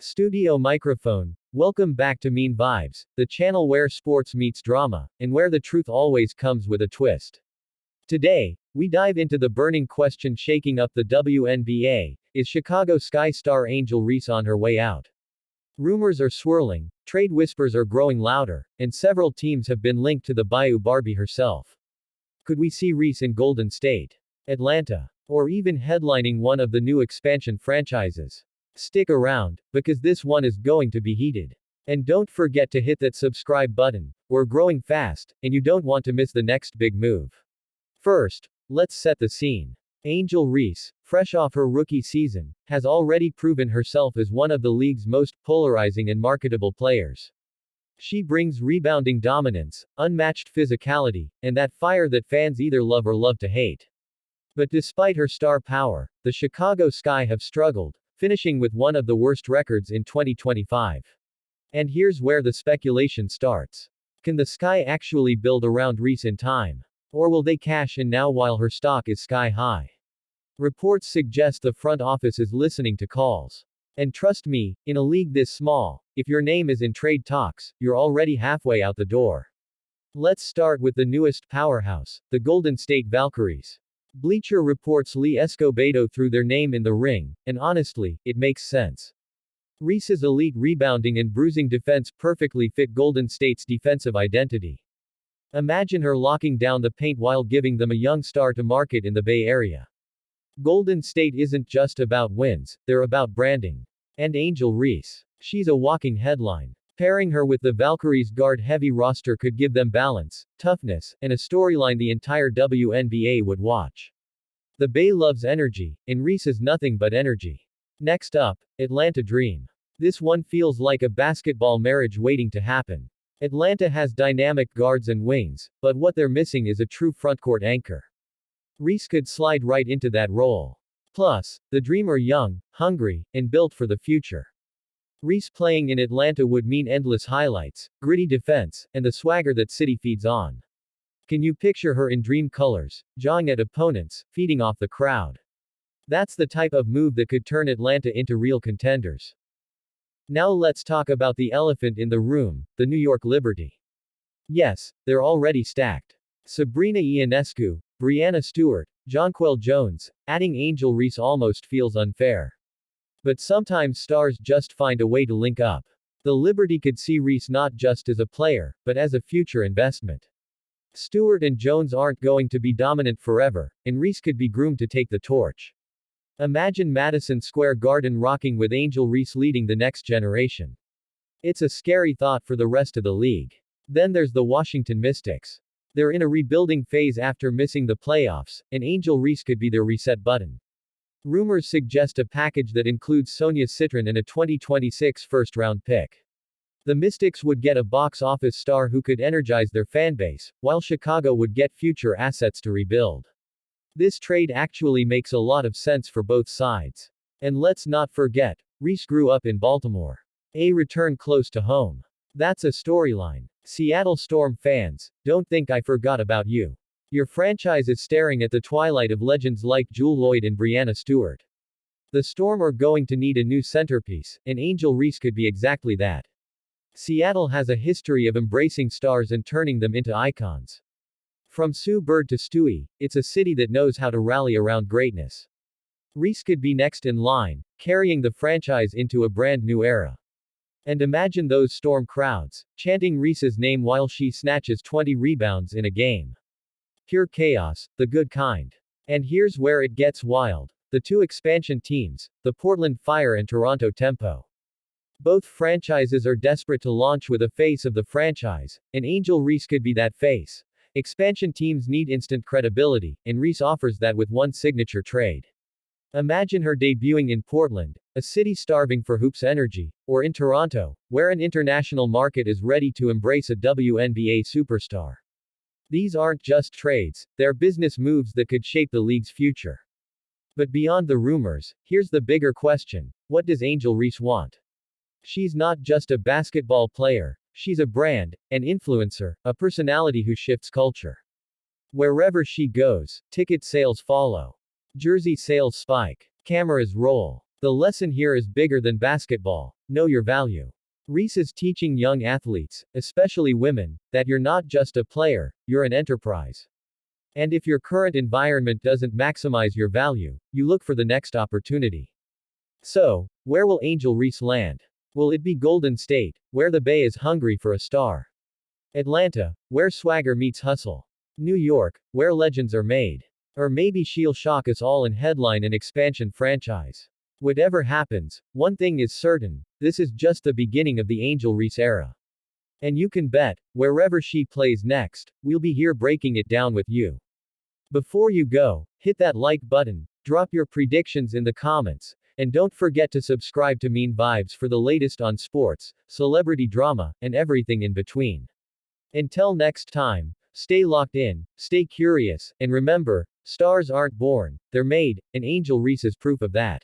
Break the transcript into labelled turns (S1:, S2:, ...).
S1: Studio microphone. Welcome back to Mean Vibes, the channel where sports meets drama, and where the truth always comes with a twist. Today, we dive into the burning question shaking up the WNBA. Is Chicago Sky star Angel Reese on her way out? Rumors are swirling, trade whispers are growing louder, and several teams have been linked to the Bayou Barbie herself. Could we see Reese in Golden State, Atlanta, or even headlining one of the new expansion franchises? Stick around, because this one is going to be heated. And don't forget to hit that subscribe button. We're growing fast, and you don't want to miss the next big move. First, let's set the scene. Angel Reese, fresh off her rookie season, has already proven herself as one of the league's most polarizing and marketable players. She brings rebounding dominance, unmatched physicality, and that fire that fans either love or love to hate. But despite her star power, the Chicago Sky have struggled, finishing with one of the worst records in 2025. And here's where the speculation starts. Can the Sky actually build around Reese in time? Or will they cash in now while her stock is sky high? Reports suggest the front office is listening to calls. And trust me, in a league this small, if your name is in trade talks, you're already halfway out the door. Let's start with the newest powerhouse, the Golden State Valkyries. Bleacher Report's Lee Escobedo threw their name in the ring, and honestly, it makes sense. Reese's elite rebounding and bruising defense perfectly fit Golden State's defensive identity. Imagine her locking down the paint while giving them a young star to market in the Bay Area. Golden State isn't just about wins, they're about branding. And Angel Reese. She's a walking headline. Pairing her with the Valkyries' guard-heavy roster could give them balance, toughness, and a storyline the entire WNBA would watch. The Bay loves energy, and Reese is nothing but energy. Next up, Atlanta Dream. This one feels like a basketball marriage waiting to happen. Atlanta has dynamic guards and wings, but what they're missing is a true frontcourt anchor. Reese could slide right into that role. Plus, the Dream are young, hungry, and built for the future. Reese playing in Atlanta would mean endless highlights, gritty defense, and the swagger that city feeds on. Can you picture her in Dream colors, jawing at opponents, feeding off the crowd? That's the type of move that could turn Atlanta into real contenders. Now let's talk about the elephant in the room, the New York Liberty. Yes, they're already stacked. Sabrina Ionescu, Breanna Stewart, Jonquel Jones, adding Angel Reese almost feels unfair. But sometimes stars just find a way to link up. The Liberty could see Reese not just as a player, but as a future investment. Stewart and Jones aren't going to be dominant forever, and Reese could be groomed to take the torch. Imagine Madison Square Garden rocking with Angel Reese leading the next generation. It's a scary thought for the rest of the league. Then there's the Washington Mystics. They're in a rebuilding phase after missing the playoffs, and Angel Reese could be their reset button. Rumors suggest a package that includes Sonia Citron and a 2026 first-round pick. The Mystics would get a box office star who could energize their fanbase, while Chicago would get future assets to rebuild. This trade actually makes a lot of sense for both sides. And let's not forget, Reese grew up in Baltimore. A return close to home. That's a storyline. Seattle Storm fans, don't think I forgot about you. Your franchise is staring at the twilight of legends like Jewel Lloyd and Breanna Stewart. The Storm are going to need a new centerpiece, and Angel Reese could be exactly that. Seattle has a history of embracing stars and turning them into icons. From Sue Bird to Stewie, it's a city that knows how to rally around greatness. Reese could be next in line, carrying the franchise into a brand new era. And imagine those Storm crowds, chanting Reese's name while she snatches 20 rebounds in a game. Pure chaos, the good kind. And here's where it gets wild. The two expansion teams, the Portland Fire and Toronto Tempo. Both franchises are desperate to launch with a face of the franchise, and Angel Reese could be that face. Expansion teams need instant credibility, and Reese offers that with one signature trade. Imagine her debuting in Portland, a city starving for hoops energy, or in Toronto, where an international market is ready to embrace a WNBA superstar. These aren't just trades, they're business moves that could shape the league's future. But beyond the rumors, here's the bigger question. What does Angel Reese want? She's not just a basketball player, she's a brand, an influencer, a personality who shifts culture. Wherever she goes, ticket sales follow. Jersey sales spike. Cameras roll. The lesson here is bigger than basketball. Know your value. Reese is teaching young athletes, especially women, that you're not just a player, you're an enterprise. And if your current environment doesn't maximize your value, you look for the next opportunity. So, where will Angel Reese land? Will it be Golden State, where the Bay is hungry for a star? Atlanta, where swagger meets hustle? New York, where legends are made? Or maybe she'll shock us all and headline an expansion franchise. Whatever happens, one thing is certain, this is just the beginning of the Angel Reese era. And you can bet, wherever she plays next, we'll be here breaking it down with you. Before you go, hit that like button, drop your predictions in the comments, and don't forget to subscribe to Mene Vibes for the latest on sports, celebrity drama, and everything in between. Until next time, stay locked in, stay curious, and remember, stars aren't born, they're made, and Angel Reese is proof of that.